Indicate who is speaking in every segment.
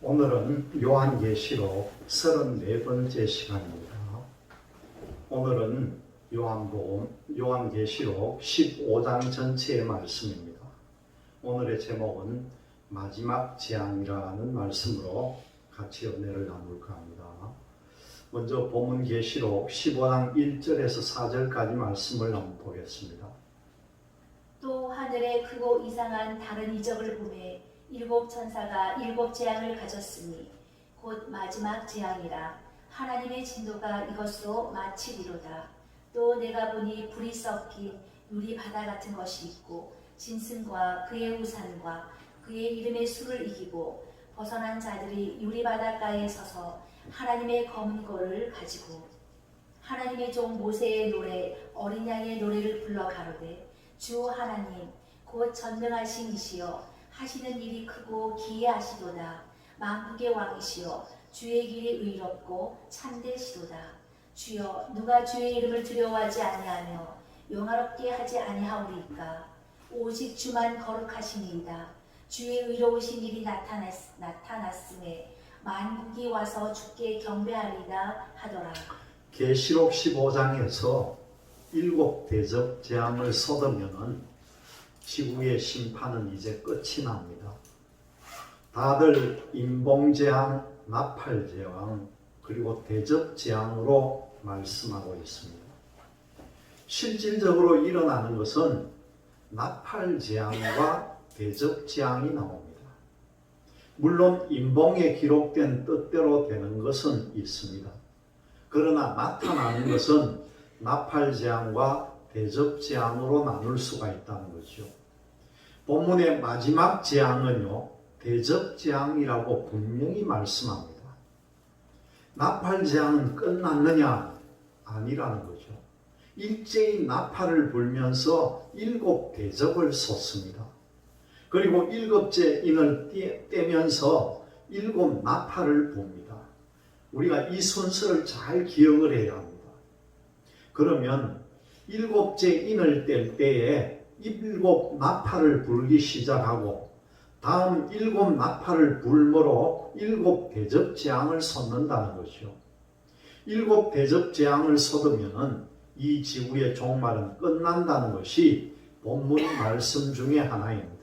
Speaker 1: 오늘은 요한계시록 34번째 시간입니다. 오늘은 요한계시록 15장 전체의 말씀입니다. 오늘의 제목은 마지막 재앙이라는 말씀으로 같이 은혜를 나눌까 합니다. 먼저 본문 계시록 15장 1절에서 4절까지 말씀을 한번 보겠습니다.
Speaker 2: 또 하늘에 크고 이상한 다른 이적을 보매 일곱 천사가 일곱 재앙을 가졌으니 곧 마지막 재앙이라. 하나님의 진노가 이것으로 마치리로다. 또 내가 보니 불이 섞인 유리 바다 같은 것이 있고 짐승과 그의 우산과 그의 이름의 수를 이기고 벗어난 자들이 유리 바닷가에 서서 하나님의 검은 고를 가지고 하나님의 종 모세의 노래 어린 양의 노래를 불러 가로되 주 하나님 곧 전능하신 이시여 하시는 일이 크고 기이하시도다. 만국의 왕이시여 주의 길이 의롭고 참되시도다. 주여 누가 주의 이름을 두려워하지 아니하며 영화롭게 하지 아니하오리까. 오직 주만 거룩하시니이다. 주의 의로우신 일이 나타났음에 만국이 와서 주께 경배하리다 하더라.
Speaker 1: 계시록 15장에서 일곱 대접 재앙을 쏟으면은 지구의 심판은 이제 끝이 납니다. 다들 인봉재앙, 나팔재앙, 그리고 대접재앙으로 말씀하고 있습니다. 실질적으로 일어나는 것은 나팔재앙과 대접재앙이 나옵니다. 물론 인봉에 기록된 뜻대로 되는 것은 있습니다. 그러나 나타나는 것은 나팔재앙과 대접재앙으로 나눌 수가 있다는 거죠. 본문의 마지막 재앙은요, 대접재앙이라고 분명히 말씀합니다. 나팔재앙은 끝났느냐? 아니라는 거죠. 일제히 나팔을 불면서 일곱 대접을 쏟습니다. 그리고 일곱째 인을 떼면서 일곱 나팔을 붑니다. 우리가 이 순서를 잘 기억을 해야 합니다. 그러면 일곱째 인을 뗄 때에 일곱 나팔을 불기 시작하고 다음 일곱 나팔을 불므로 일곱 대접재앙을 쏟는다는 것이죠. 일곱 대접재앙을 쏟으면 이 지구의 종말은 끝난다는 것이 본문 말씀 중에 하나입니다.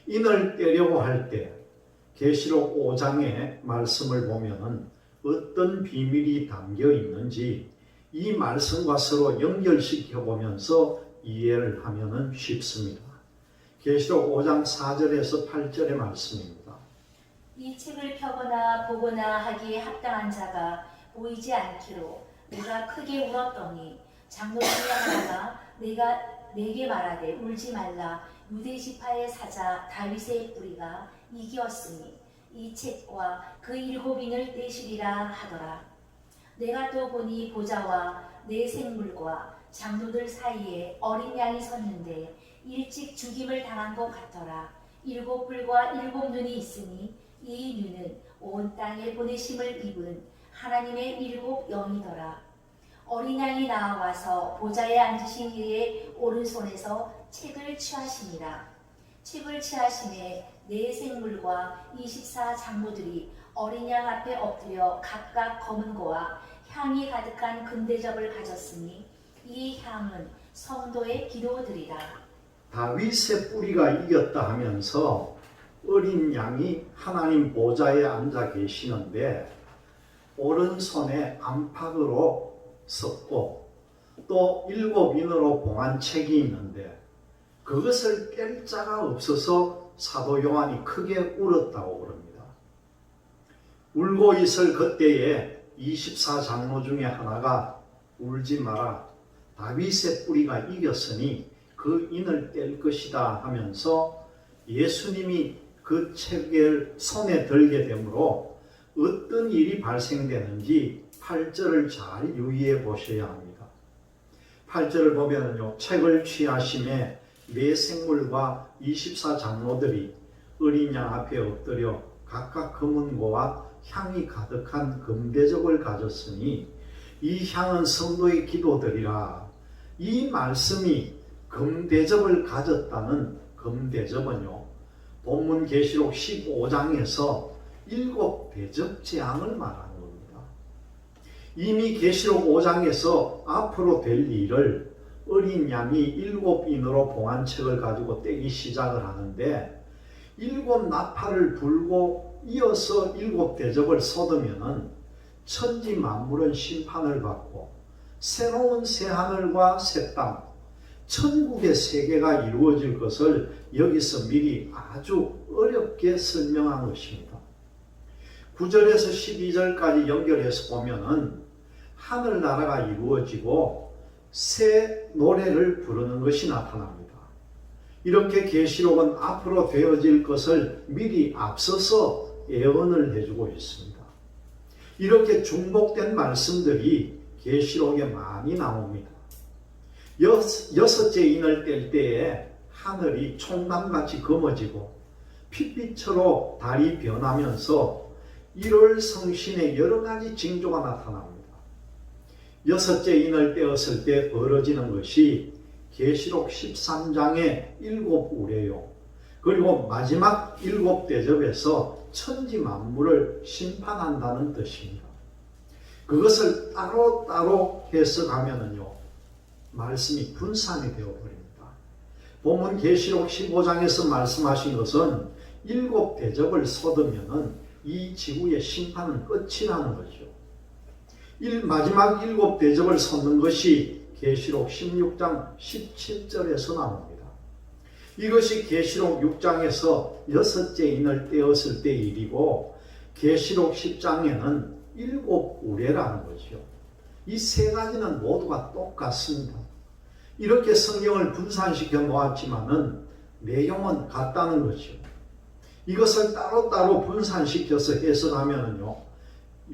Speaker 1: 인을 떼려고 할 때 계시록 5장의 말씀을 보면 어떤 비밀이 담겨 있는지 이 말씀과 서로 연결시켜 보면서 이해를 하면 쉽습니다. 계시록 5장 4절에서 8절의 말씀입니다.
Speaker 2: 이 책을 펴거나 보거나 하기에 합당한 자가 보이지 않기로 내가 크게 울었더니 장로 중에 하나가 내게 말하되 울지 말라. 유대 지파의 사자 다윗의 뿌리가 이기었으니 이 책과 그 일곱 인을 떼시리라 하더라. 내가 또 보니 보좌와 네 생물과 장로들 사이에 어린 양이 섰는데 일찍 죽임을 당한 것 같더라. 일곱 뿔과 일곱 눈이 있으니 이 눈은 온 땅에 보내심을 입은 하나님의 일곱 영이더라. 어린 양이 나와서 보좌에 앉으신 이의 오른손에서 책을 취하시니라. 책을 취하심에 네 생물과 24 장로들이 어린 양 앞에 엎드려 각각 검은 고와 향이 가득한 금대접을 가졌으니 이 향은 성도의 기도들이라.
Speaker 1: 다윗의 뿌리가 이겼다 하면서 어린 양이 하나님 보좌에 앉아 계시는데 오른손에 안팎으로 섰고 또 일곱 인으로 봉한 책이 있는데 그것을 뗄 자가 없어서 사도 요한이 크게 울었다고 그럽니다. 울고 있을 그때에 24 장로 중에 하나가 울지 마라. 다윗의 뿌리가 이겼으니 그 인을 뗄 것이다 하면서 예수님이 그 책을 손에 들게 되므로 어떤 일이 발생되는지 8절을 잘 유의해 보셔야 합니다. 8절을 보면요, 책을 취하심에 네 생물과 24 장로들이 어린 양 앞에 엎드려 각각 검은 고와 향이 가득한 금대접을 가졌으니 이 향은 성도의 기도들이라. 이 말씀이 금대접을 가졌다는 금대접은요, 본문 계시록 15장에서 일곱 대접 재앙을 말하는 겁니다. 이미 계시록 5장에서 앞으로 될 일을 어린 양이 일곱 인으로 봉안책을 가지고 떼기 시작을 하는데, 일곱 나팔을 불고 이어서 일곱 대접을 쏟으면은 천지 만물은 심판을 받고 새로운 새하늘과 새 땅, 천국의 세계가 이루어질 것을 여기서 미리 아주 어렵게 설명한 것입니다. 9절에서 12절까지 연결해서 보면은 하늘나라가 이루어지고 새 노래를 부르는 것이 나타납니다. 이렇게 계시록은 앞으로 되어질 것을 미리 앞서서 예언을 해주고 있습니다. 이렇게 중복된 말씀들이 계시록에 많이 나옵니다. 여섯째 인을 뗄 때에 하늘이 총담같이 검어지고 핏빛으로 달이 변하면서 1월 성신의 여러 가지 징조가 나타납니다. 여섯째 인을 떼었을 때 벌어지는 것이 계시록 13장의 일곱 우레요, 그리고 마지막 일곱 대접에서 천지 만물을 심판한다는 뜻입니다. 그것을 따로따로 해석하면은요, 말씀이 분산이 되어버립니다. 본문 계시록 15장에서 말씀하신 것은 일곱 대접을 쏟으면은 이 지구의 심판은 끝이라는 거죠. 마지막 일곱 대접을 쏟는 것이 계시록 16장 17절에서 나옵니다. 이것이 계시록 6장에서 여섯째 인을 떼었을 때 일이고, 계시록 10장에는 일곱 우레라는 거죠. 이 세 가지는 모두가 똑같습니다. 이렇게 성경을 분산시켜 놓았지만은 내용은 같다는 거죠. 이것을 따로따로 분산시켜서 해석하면은요,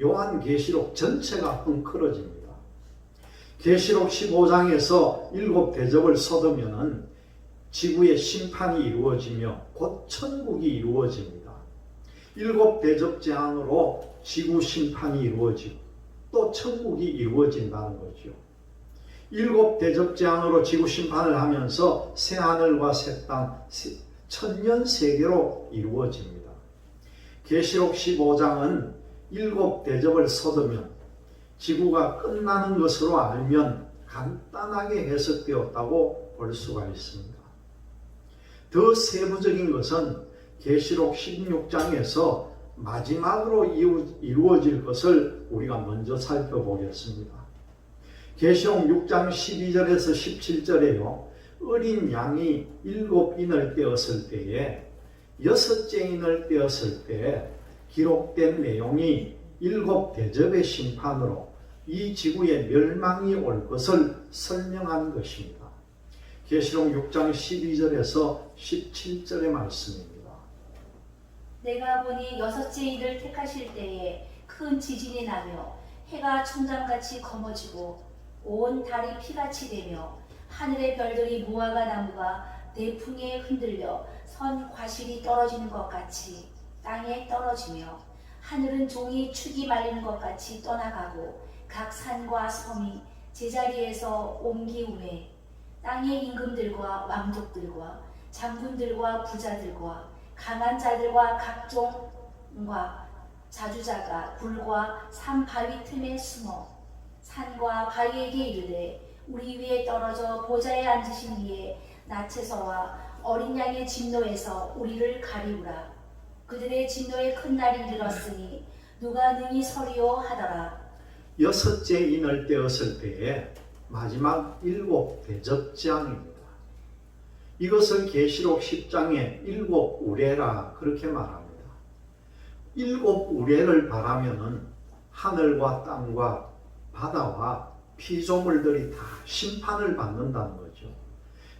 Speaker 1: 요한계시록 전체가 헝클어집니다. 계시록 15장에서 일곱 대접을 쏟으면은 지구의 심판이 이루어지며 곧 천국이 이루어집니다. 일곱 대접 재앙으로 지구 심판이 이루어지고 또 천국이 이루어진다는 거죠. 일곱 대접 재앙으로 지구 심판을 하면서 새하늘과 새 땅, 천년 세계로 이루어집니다. 계시록 15장은 일곱 대접을 쏟으면 지구가 끝나는 것으로 알면 간단하게 해석되었다고 볼 수가 있습니다. 더 세부적인 것은 계시록 16장에서 마지막으로 이루어질 것을 우리가 먼저 살펴보겠습니다. 계시록 6장 12절에서 17절에요, 어린 양이 일곱 인을 떼었을 때에 여섯째 인을 떼었을 때 기록된 내용이 일곱 대접의 심판으로 이 지구의 멸망이 올 것을 설명한 것입니다. 계시록 6장 12절에서 17절의 말씀입니다.
Speaker 2: 내가 보니 여섯째 인을 택하실 때에 큰 지진이 나며 해가 총장같이 검어지고 온 달이 피같이 되며 하늘의 별들이 무화과 나무가 대풍에 흔들려 선 과실이 떨어지는 것 같이 땅에 떨어지며 하늘은 종이 축이 말리는 것 같이 떠나가고 각 산과 섬이 제자리에서 옮기우매 땅의 임금들과 왕족들과 장군들과 부자들과 강한 자들과 각종과 자주자가 굴과 산 바위 틈에 숨어 산과 바위에게 이르되 우리 위에 떨어져 보좌에 앉으신 이의 나체서와 어린 양의 진노에서 우리를 가리우라. 그들의 진노의 큰 날이 이르렀으니 누가 능히 서리요 하더라.
Speaker 1: 여섯째 인을 떼었을 때에 마지막 일곱 대접 재앙입니다. 이것을 계시록 10장에 일곱 우레라 그렇게 말합니다. 일곱 우레를 바라면은 하늘과 땅과 바다와 피조물들이 다 심판을 받는다는 거죠.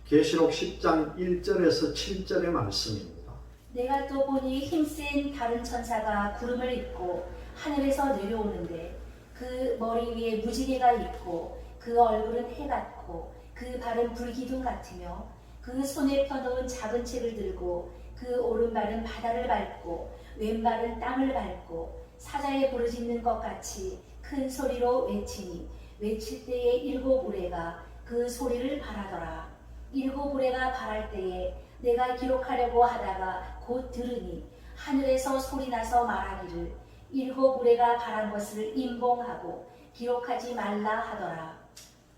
Speaker 1: 계시록 10장 1절에서 7절의 말씀입니다.
Speaker 2: 내가 또 보니 힘센 다른 천사가 구름을 입고 하늘에서 내려오는데 그 머리 위에 무지개가 있고 그 얼굴은 해 같고 그 발은 불기둥 같으며 그 손에 펴놓은 작은 책을 들고 그 오른발은 바다를 밟고 왼발은 땅을 밟고 사자에 부르짖는 것 같이 큰 소리로 외치니 외칠 때에 일곱 우레가 그 소리를 발하더라. 일곱 우레가 발할 때에 내가 기록하려고 하다가 곧 들으니 하늘에서 소리나서 말하기를 일곱 우레가 바란 것을 임봉하고 기록하지 말라 하더라.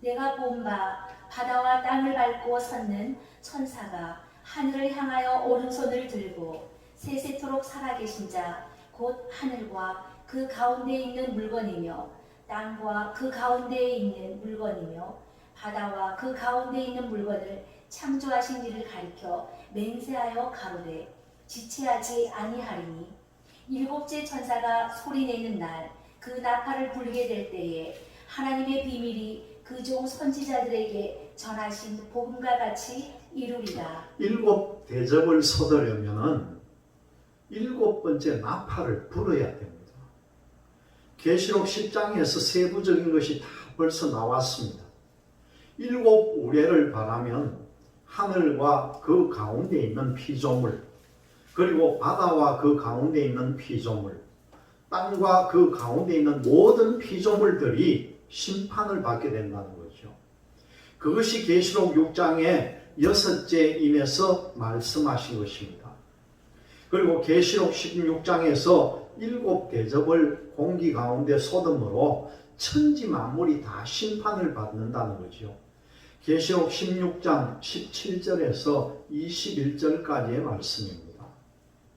Speaker 2: 내가 본 바 바다와 땅을 밟고 섰는 천사가 하늘을 향하여 오른손을 들고 세세토록 살아계신 자 곧 하늘과 그 가운데 있는 물건이며 땅과 그 가운데에 있는 물건이며 바다와 그 가운데 있는 물건을 창조하신 이를 가리켜 맹세하여 가로되 지체하지 아니하리니 일곱째 천사가 소리내는 날 그 나팔을 불게 될 때에 하나님의 비밀이 그 종 선지자들에게 전하신 복음과 같이 이루리라.
Speaker 1: 일곱 대접을 쏟으려면은 일곱 번째 나팔을 불어야 됩니다. 계시록 10장에서 세부적인 것이 다 벌써 나왔습니다. 일곱 우레를 바라면 하늘과 그 가운데 있는 피조물, 그리고 바다와 그 가운데 있는 피조물, 땅과 그 가운데 있는 모든 피조물들이 심판을 받게 된다는 거죠. 그것이 계시록 6장의 6제임에서 말씀하신 것입니다. 그리고 계시록 16장에서 일곱 대접을 공기 가운데 쏟음으로 천지 만물이 다 심판을 받는다는 거죠. 계시록 16장 17절에서 21절까지의 말씀입니다.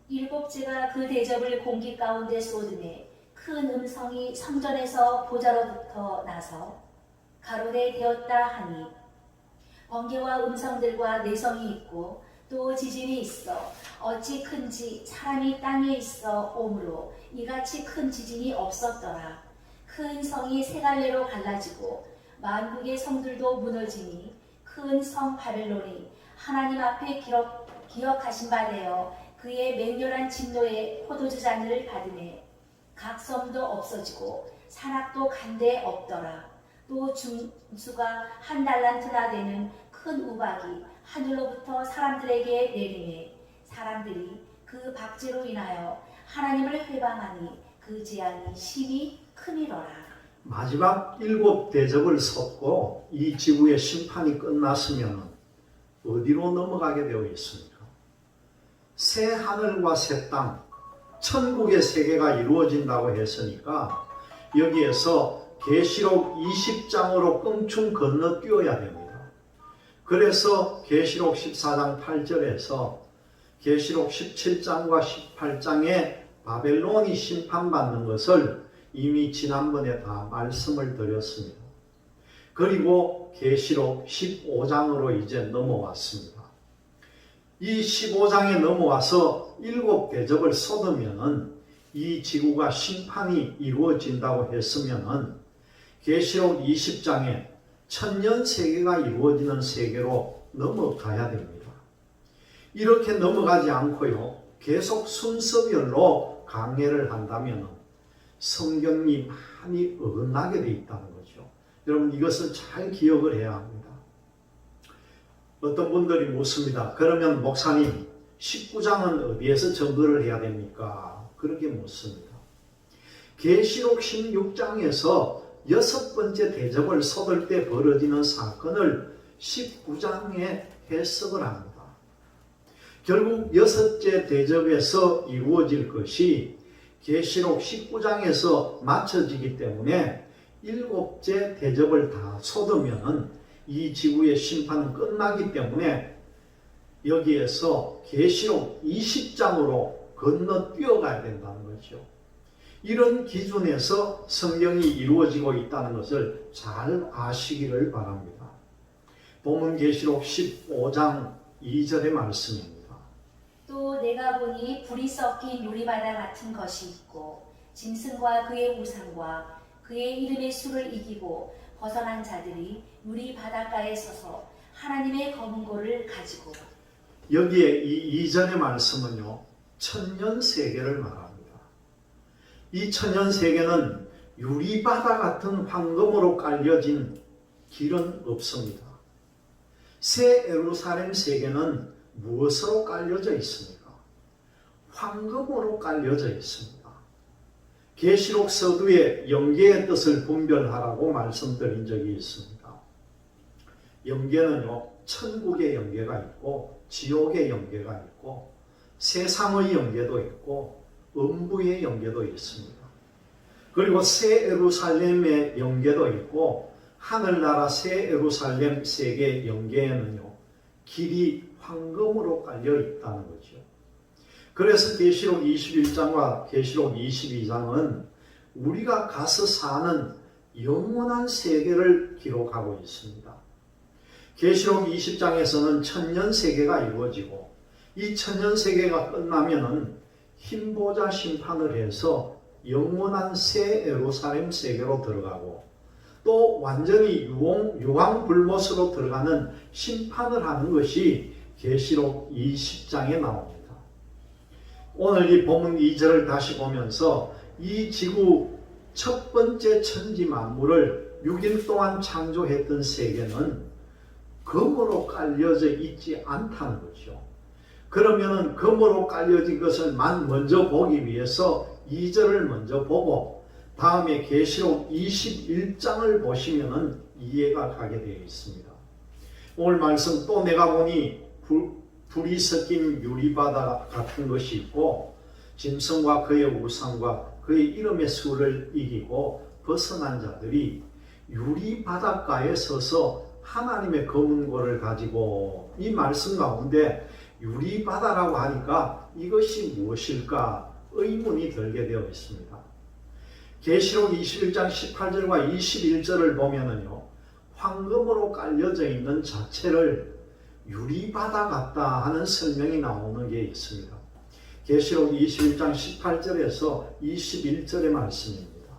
Speaker 2: 일곱째가 그 대접을 공기 가운데 쏟음에 큰 음성이 성전에서 보좌로부터 나서 가로되 되었다 하니 번개와 음성들과 내성이 있고 또 지진이 있어 어찌 큰지 사람이 땅에 있어 오므로 이같이 큰 지진이 없었더라. 큰 성이 세 갈래로 갈라지고 만국의 성들도 무너지니 큰 성 바벨론이 하나님 앞에 기억하신 바 되어 그의 맹렬한 진노의 포도주 잔을 받으매 각 섬도 없어지고 산악도 간데 없더라. 또 중수가 한 달란트나 되는 큰 우박이 하늘로부터 사람들에게 내리매 사람들이 그 박제로 인하여 하나님을 회방하니 그 재앙이 심히 크니로라.
Speaker 1: 마지막 일곱 대접을 쏟고 이 지구의 심판이 끝났으면 어디로 넘어가게 되어 있습니까? 새 하늘과 새 땅, 천국의 세계가 이루어진다고 했으니까 여기에서 계시록 20장으로 껑충 건너뛰어야 됩니다. 그래서 계시록 14장 8절에서 계시록 17장과 18장에 바벨론이 심판받는 것을 이미 지난번에 다 말씀을 드렸습니다. 그리고 계시록 15장으로 이제 넘어왔습니다. 이 15장에 넘어와서 일곱 대접을 쏟으면은 이 지구가 심판이 이루어진다고 했으면은 계시록 20장에 천년 세계가 이루어지는 세계로 넘어가야 됩니다. 이렇게 넘어가지 않고요, 계속 순서별로 강해를 한다면 성경이 많이 어긋나게 되어 있다는 거죠. 여러분 이것을 잘 기억을 해야 합니다. 어떤 분들이 묻습니다. 그러면 목사님 19장은 어디에서 증거를 해야 됩니까? 그렇게 묻습니다. 계시록 16장에서 여섯 번째 대접을 쏟을 때 벌어지는 사건을 19장에 해석을 합니다. 결국 여섯째 대접에서 이루어질 것이 계시록 19장에서 맞춰지기 때문에 일곱째 대접을 다 쏟으면 이 지구의 심판은 끝나기 때문에 여기에서 계시록 20장으로 건너뛰어가야 된다는 거죠. 이런 기준에서 성경이 이루어지고 있다는 것을 잘 아시기를 바랍니다. 본문 계시록 15장 2절의 말씀입니다.
Speaker 2: 또 내가 보니 불이 섞인 유리바다 같은 것이 있고 짐승과 그의 우상과 그의 이름의 수를 이기고 벗어난 자들이 유리 바닷가에 서서 하나님의 검은고를 가지고.
Speaker 1: 여기에 이 이전의 말씀은요, 천년 세계를 말합니다. 이 천년 세계는 유리바다 같은 황금으로 깔려진 길은 없습니다. 새 예루살렘 세계는 무엇으로 깔려져 있습니까? 황금으로 깔려져 있습니다. 계시록 서두에 영계의 뜻을 분별하라고 말씀드린 적이 있습니다. 영계는요, 천국의 영계가 있고 지옥의 영계가 있고 세상의 영계도 있고 음부의 영계도 있습니다. 그리고 새 예루살렘의 영계도 있고 하늘나라 새 예루살렘 세계 영계에는요 길이 황금으로 깔려 있다는 거죠. 그래서 계시록 21장과 계시록 22장은 우리가 가서 사는 영원한 세계를 기록하고 있습니다. 계시록 20장에서는 천년 세계가 이루어지고 이 천년 세계가 끝나면은 흰보자 심판을 해서 영원한 새 예루살렘 세계로 들어가고 또 완전히 유황불못으로 들어가는 심판을 하는 것이 계시록 20장에 나옵니다. 오늘 이 본문 2절을 다시 보면서 이 지구 첫 번째 천지 만물을 6일 동안 창조했던 세계는 금으로 깔려져 있지 않다는 거죠. 그러면은 금으로 깔려진 것을 먼저 보기 위해서 2절을 먼저 보고 다음에 계시록 21장을 보시면은 이해가 가게 되어 있습니다. 오늘 말씀 또 내가 보니 불이 섞인 유리바다 같은 것이 있고 짐승과 그의 우상과 그의 이름의 수를 이기고 벗어난 자들이 유리바닷가에 서서 하나님의 검은고를 가지고 이 말씀 가운데 유리바다라고 하니까 이것이 무엇일까 의문이 들게 되어 있습니다. 계시록 21장 18절과 21절을 보면은요 황금으로 깔려져 있는 자체를 유리바다 같다 하는 설명이 나오는 게 있습니다. 계시록 21장 18절에서 21절의 말씀입니다.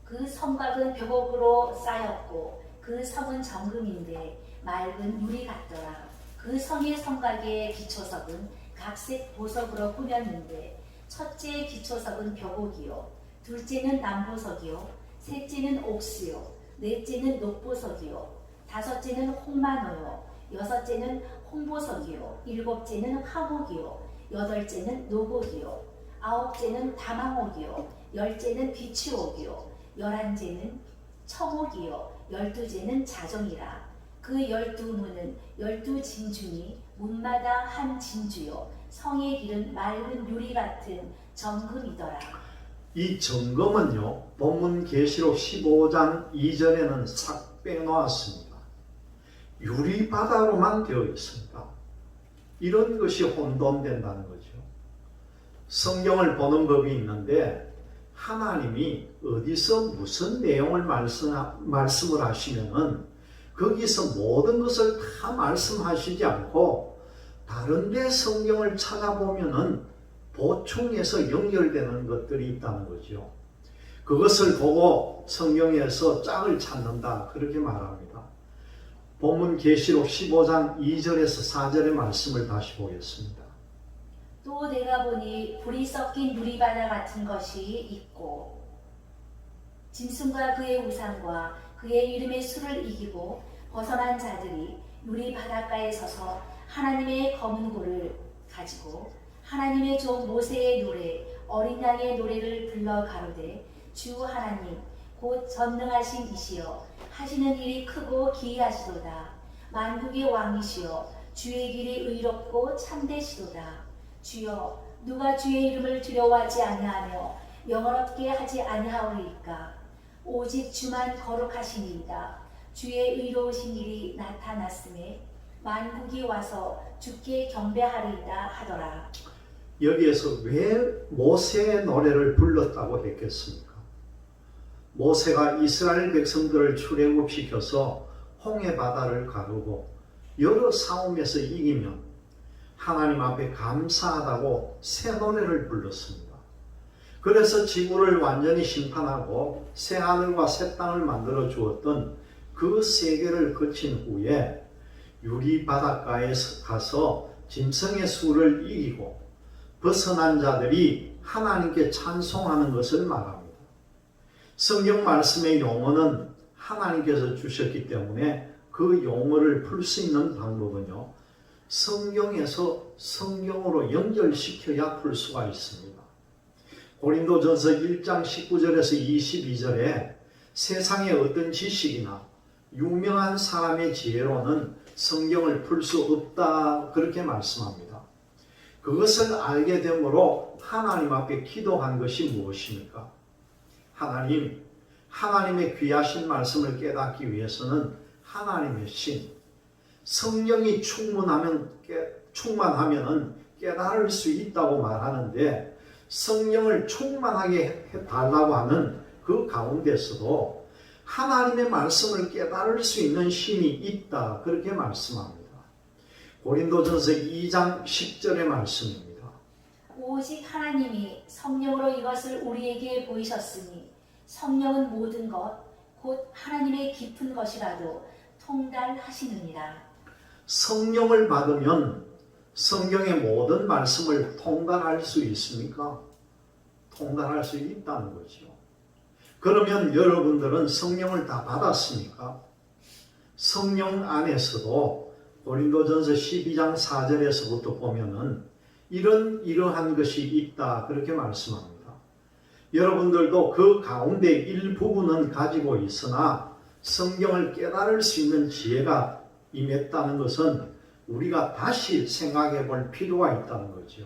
Speaker 2: 그 성곽은 벽옥으로 쌓였고 그 성은 정금인데 맑은 유리 같더라. 그 성의 성곽의 기초석은 각색 보석으로 꾸몄는데 첫째 기초석은 벽옥이요 둘째는 남보석이요 셋째는 옥수요 넷째는 녹보석이요 다섯째는 홍마노요 여섯째는 홍보석이요 일곱째는 화목이요 여덟째는 노곡이요 아홉째는 다망옥이요 열째는 비치옥이요 열한째는 청옥이요 열두째는 자정이라. 그 12문은 12진주니 문마다 한 진주요 성의 길은 맑은 유리 같은 정금이더라.
Speaker 1: 이 정금은요 본문 계시록 15장 2절에는 싹 빼놓았습니다. 유리바다로만 되어 있습니다. 이런 것이 혼돈된다는 거죠. 성경을 보는 법이 있는데 하나님이 어디서 무슨 내용을 말씀을 하시면은 거기서 모든 것을 다 말씀하시지 않고 다른데 성경을 찾아보면은 보충해서 연결되는 것들이 있다는 거죠. 그것을 보고 성경에서 짝을 찾는다 그렇게 말합니다. 본문 계시록 15장 2절에서 4절의 말씀을 다시 보겠습니다.
Speaker 2: 또 내가 보니 불이 섞인 유리바다 같은 것이 있고 짐승과 그의 우상과 그의 이름의 수를 이기고 벗어난 자들이 유리 바닷가에 서서 하나님의 검은 고를 가지고 하나님의 종 모세의 노래 어린 양의 노래를 불러 가로되 주 하나님 곧 전능하신 이시여 하시는 일이 크고 기이하시도다. 만국의 왕이시여 주의 길이 의롭고 참되시도다. 주여 누가 주의 이름을 두려워하지 아니하며 영원롭게 하지 아니하오리까. 오직 주만 거룩하시니이다. 주의 의로우신 일이 나타났음에 만국이 와서 주께 경배하리이다 하더라.
Speaker 1: 여기에서 왜 모세의 노래를 불렀다고 했겠습니까? 모세가 이스라엘 백성들을 출애굽시켜서 홍해 바다를 가르고 여러 싸움에서 이기면 하나님 앞에 감사하다고 새 노래를 불렀습니다. 그래서 지구를 완전히 심판하고 새 하늘과 새 땅을 만들어 주었던 그 세계를 거친 후에 유리 바닷가에 가서 짐승의 수를 이기고 벗어난 자들이 하나님께 찬송하는 것을 말합니다. 성경 말씀의 용어는 하나님께서 주셨기 때문에 그 용어를 풀 수 있는 방법은요, 성경에서 성경으로 연결시켜야 풀 수가 있습니다. 고린도전서 1장 19절에서 22절에 세상의 어떤 지식이나 유명한 사람의 지혜로는 성경을 풀 수 없다 그렇게 말씀합니다. 그것을 알게 되므로 하나님 앞에 기도한 것이 무엇입니까? 하나님의 귀하신 말씀을 깨닫기 위해서는 하나님의 신, 성령이 충만하면은 깨달을 수 있다고 말하는데, 성령을 충만하게 해달라고 하는 그 가운데서도 하나님의 말씀을 깨달을 수 있는 힘이 있다, 그렇게 말씀합니다. 고린도전서 2장 10절의 말씀입니다.
Speaker 2: 오직 하나님이 성령으로 이것을 우리에게 보이셨으니 성령은 모든 것 곧 하나님의 깊은 것이라도 통달하시느니라.
Speaker 1: 성령을 받으면 성경의 모든 말씀을 통달할 수 있습니까? 통달할 수 있다는 거죠. 그러면 여러분들은 성령을 다 받았습니까? 성령 안에서도 고린도전서 12장 4절에서부터 보면은 이러한 것이 있다, 그렇게 말씀합니다. 여러분들도 그 가운데 일부분은 가지고 있으나 성경을 깨달을 수 있는 지혜가 임했다는 것은 우리가 다시 생각해 볼 필요가 있다는 거죠.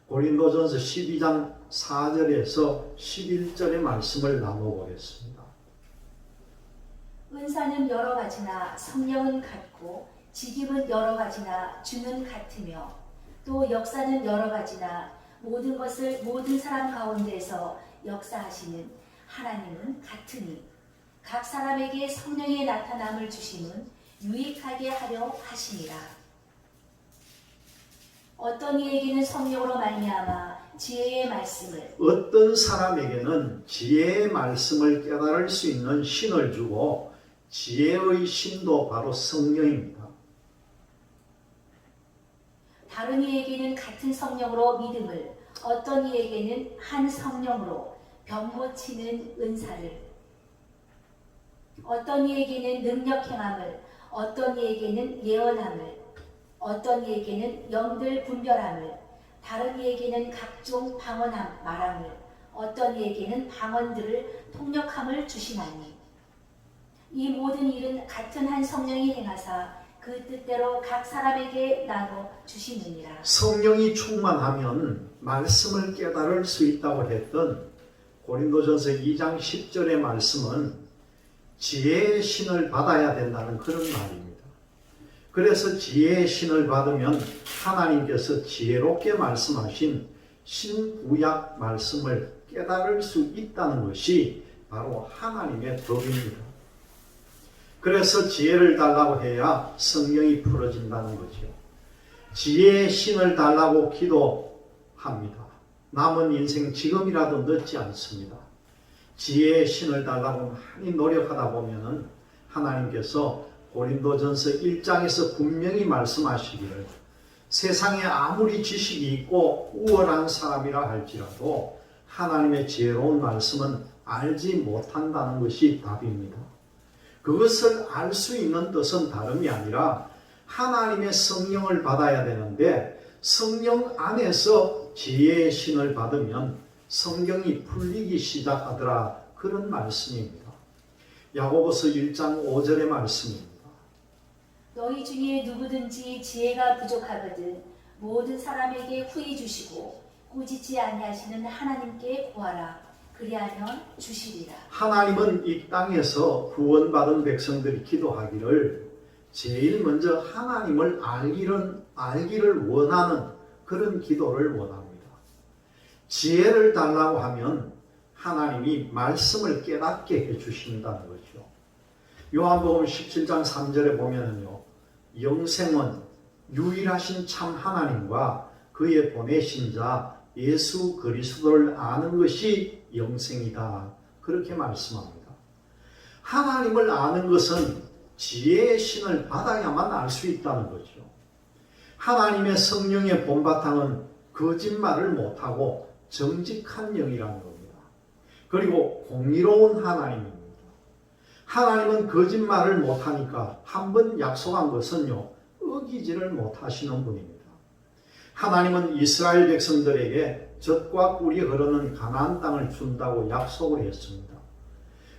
Speaker 1: 고린도전서 12장 4절에서 11절의 말씀을 나눠보겠습니다.
Speaker 2: 은사는 여러 가지나 성령은 같고 직임은 여러 가지나 주는 같으며 또 역사는 여러 가지나 모든 것을 모든 사람 가운데서 역사하시는 하나님은 같으니 각 사람에게 성령의 나타남을 주심은 유익하게 하려 하심이라. 어떤 이에게는 성령으로 말미암아 지혜의 말씀을,
Speaker 1: 어떤 사람에게는 지혜의 말씀을 깨달을 수 있는 신을 주고, 지혜의 신도 바로 성령입니다.
Speaker 2: 다른 이에게는 같은 성령으로 믿음을, 어떤 이에게는 한 성령으로 병 고치는 은사를, 어떤 이에게는 능력 행함을, 어떤 이에게는 예언함을, 어떤 이에게는 영들 분별함을, 다른 이에게는 각종 방언함 말함을, 어떤 이에게는 방언들을 통역함을 주시나니 이 모든 일은 같은 한 성령이 행하사 그 뜻대로 각 사람에게 나눠 주시느니라.
Speaker 1: 성령이 충만하면 말씀을 깨달을 수 있다고 했던 고린도전서 2장 10절의 말씀은 지혜의 신을 받아야 된다는 그런 말입니다. 그래서 지혜의 신을 받으면 하나님께서 지혜롭게 말씀하신 신구약 말씀을 깨달을 수 있다는 것이 바로 하나님의 법입니다. 그래서 지혜를 달라고 해야 성령이 풀어진다는 거죠. 지혜의 신을 달라고 기도합니다. 남은 인생 지금이라도 늦지 않습니다. 지혜의 신을 달라고 많이 노력하다 보면은 하나님께서 고린도전서 1장에서 분명히 말씀하시기를 세상에 아무리 지식이 있고 우월한 사람이라 할지라도 하나님의 지혜로운 말씀은 알지 못한다는 것이 답입니다. 그것을 알 수 있는 뜻은 다름이 아니라 하나님의 성령을 받아야 되는데, 성령 안에서 지혜의 신을 받으면 성경이 풀리기 시작하더라, 그런 말씀입니다. 야고보서 1장 5절의 말씀입니다.
Speaker 2: 너희 중에 누구든지 지혜가 부족하거든 모든 사람에게 후히 주시고 꾸짖지 아니하시는 하나님께 구하라. 그리하면 주시리라. 하나님은
Speaker 1: 이 땅에서 구원받은 백성들이 기도하기를 제일 먼저 하나님을 알기를 원하는 그런 기도를 원합니다. 지혜를 달라고 하면 하나님이 말씀을 깨닫게 해주신다는 거죠. 요한복음 17장 3절에 보면은요, 영생은 유일하신 참 하나님과 그의 보내신 자 예수 그리스도를 아는 것이 영생이다, 그렇게 말씀합니다. 하나님을 아는 것은 지혜의 신을 받아야만 알 수 있다는 거죠. 하나님의 성령의 본바탕은 거짓말을 못하고 정직한 영이라는 겁니다. 그리고 공의로운 하나님입니다. 하나님은 거짓말을 못하니까 한 번 약속한 것은요, 어기지를 못하시는 분입니다. 하나님은 이스라엘 백성들에게 젖과 꿀이 흐르는 가나안 땅을 준다고 약속을 했습니다.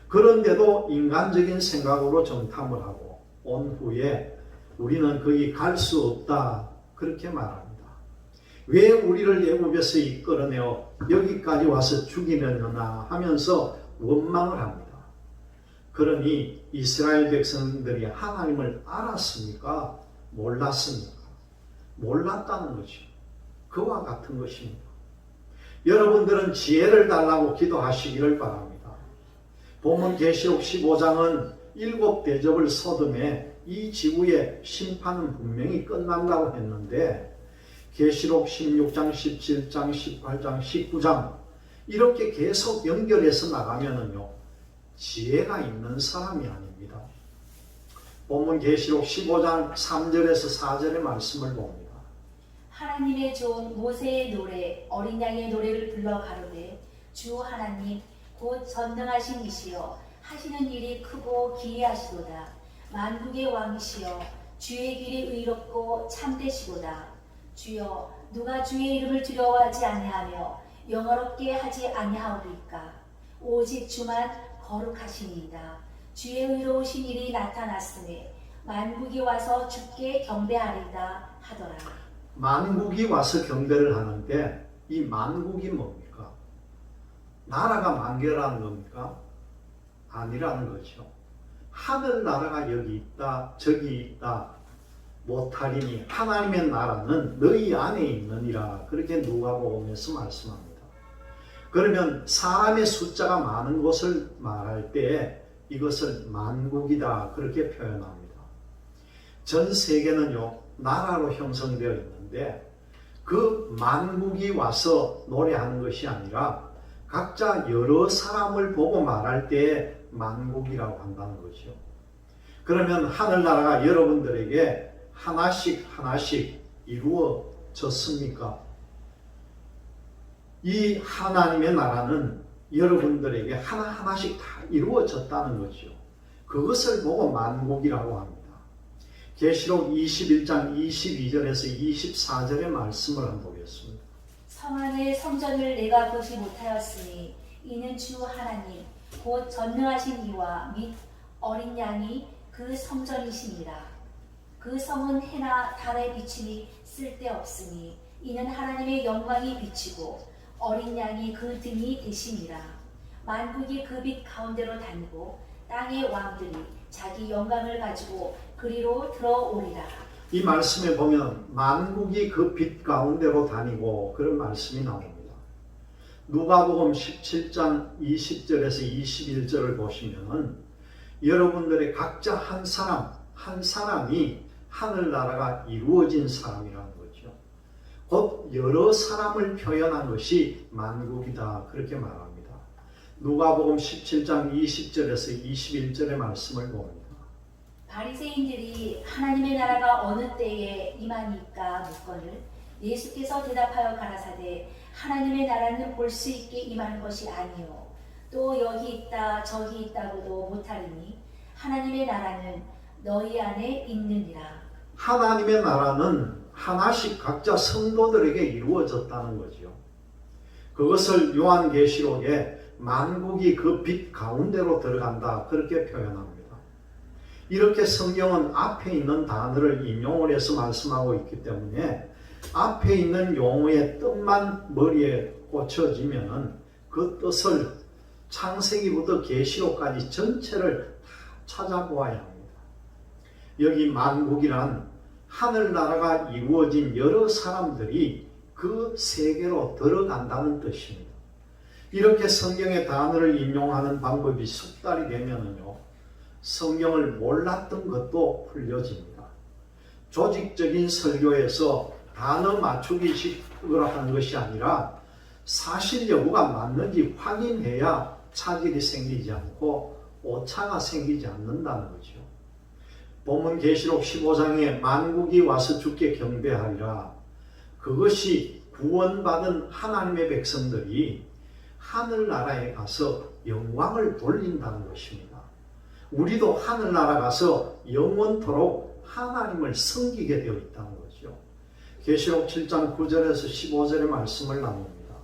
Speaker 1: 그런데도 인간적인 생각으로 정탐을 하고 온 후에 우리는 거기 갈 수 없다, 그렇게 말합니다. 왜 우리를 애굽에서 이끌어내어 여기까지 와서 죽이려나 하면서 원망을 합니다. 그러니 이스라엘 백성들이 하나님을 알았습니까? 몰랐습니까? 몰랐다는 거죠. 그와 같은 것입니다. 여러분들은 지혜를 달라고 기도하시기를 바랍니다. 본문 계시록 15장은 7대접을 서듬해 이 지구의 심판은 분명히 끝난다고 했는데 계시록 16장, 17장, 18장, 19장 이렇게 계속 연결해서 나가면은요 지혜가 있는 사람이 아닙니다. 본문 계시록 15장 3절에서 4절의 말씀을 봅니다.
Speaker 2: 하나님의 종 모세의 노래 어린 양의 노래를 불러 가로되 주 하나님 곧 전능하신 이시여 하시는 일이 크고 기이하시도다. 만국의 왕이시여 주의 길이 의롭고 참되시도다. 주여 누가 주의 이름을 두려워하지 아니하며 영화롭게 하지 아니하오리까. 오직 주만 거룩하시니이다. 주의 의로우신 일이 나타났으니 만국이 와서 주께 경배하리다 하더라.
Speaker 1: 만국이 와서 경배를 하는데 이 만국이 뭡니까? 나라가 만개라는 겁니까? 아니라는 거죠. 하늘나라가 여기 있다 저기 있다 못하리니 하나님의 나라는 너희 안에 있느니라. 그렇게 누가복음에서 말씀합니다. 그러면 사람의 숫자가 많은 곳을 말할 때 이것을 만국이다 그렇게 표현합니다. 전 세계는요 나라로 형성되어 있는데 그 만국이 와서 노래하는 것이 아니라 각자 여러 사람을 보고 말할 때 만국이라고 한다는 거죠. 그러면 하늘나라가 여러분들에게 하나씩 하나씩 이루어졌습니까? 이 하나님의 나라는 여러분들에게 하나하나씩 다 이루어졌다는 거죠. 그것을 보고 만국이라고 합니다. 계시록 21장 22절에서 24절의 말씀을 한번 보겠습니다.
Speaker 2: 성 안의 성전을 내가 보지 못하였으니 이는 주 하나님 곧 전능하신 이와 및 어린 양이 그 성전이시니라. 그 성은 해나 달의 비침이 쓸데없으니 이는 하나님의 영광이 비치고 어린 양이 그 등이 되시니라. 만국이 그 빛 가운데로 다니고 땅의 왕들이 자기 영광을 가지고 그리로 들어오리라.
Speaker 1: 이 말씀에 보면 만국이 그 빛 가운데로 다니고 그런 말씀이 나옵니다. 누가복음 17장 20절에서 21절을 보시면 여러분들의 각자 한 사람 한 사람이 하늘나라가 이루어진 사람이라는 거죠. 곧 여러 사람을 표현한 것이 만국이다 그렇게 말합니다. 누가복음 17장 20절에서 21절의 말씀을 봅니다.
Speaker 2: 바리새인들이 하나님의 나라가 어느 때에 임하니까 묻거늘 예수께서 대답하여 가라사대 하나님의 나라는 볼 수 있게 임하는 것이 아니요 또 여기 있다 저기 있다고도 못하리니 하나님의 나라는 너희 안에 있느니라.
Speaker 1: 하나님의 나라는 하나씩 각자 성도들에게 이루어졌다는 거죠. 그것을 요한계시록에 만국이 그 빛 가운데로 들어간다 그렇게 표현합니다. 이렇게 성경은 앞에 있는 단어를 인용을 해서 말씀하고 있기 때문에 앞에 있는 용어의 뜻만 머리에 꽂혀지면 그 뜻을 창세기부터 계시록까지 전체를 다 찾아보아야 합니다. 여기 만국이란 하늘나라가 이루어진 여러 사람들이 그 세계로 들어간다는 뜻입니다. 이렇게 성경의 단어를 인용하는 방법이 숙달이 되면은요, 성경을 몰랐던 것도 풀려집니다. 조직적인 설교에서 단어 맞추기식으로 하는 것이 아니라 사실 여부가 맞는지 확인해야 차질이 생기지 않고 오차가 생기지 않는다는 거죠. 본문 계시록 15장에 만국이 와서 주께 경배하리라. 그것이 구원받은 하나님의 백성들이 하늘나라에 가서 영광을 돌린다는 것입니다. 우리도 하늘나라 가서 영원토록 하나님을 섬기게 되어 있다는 거죠. 계시록 7장 9절에서 15절의 말씀을 나눕니다.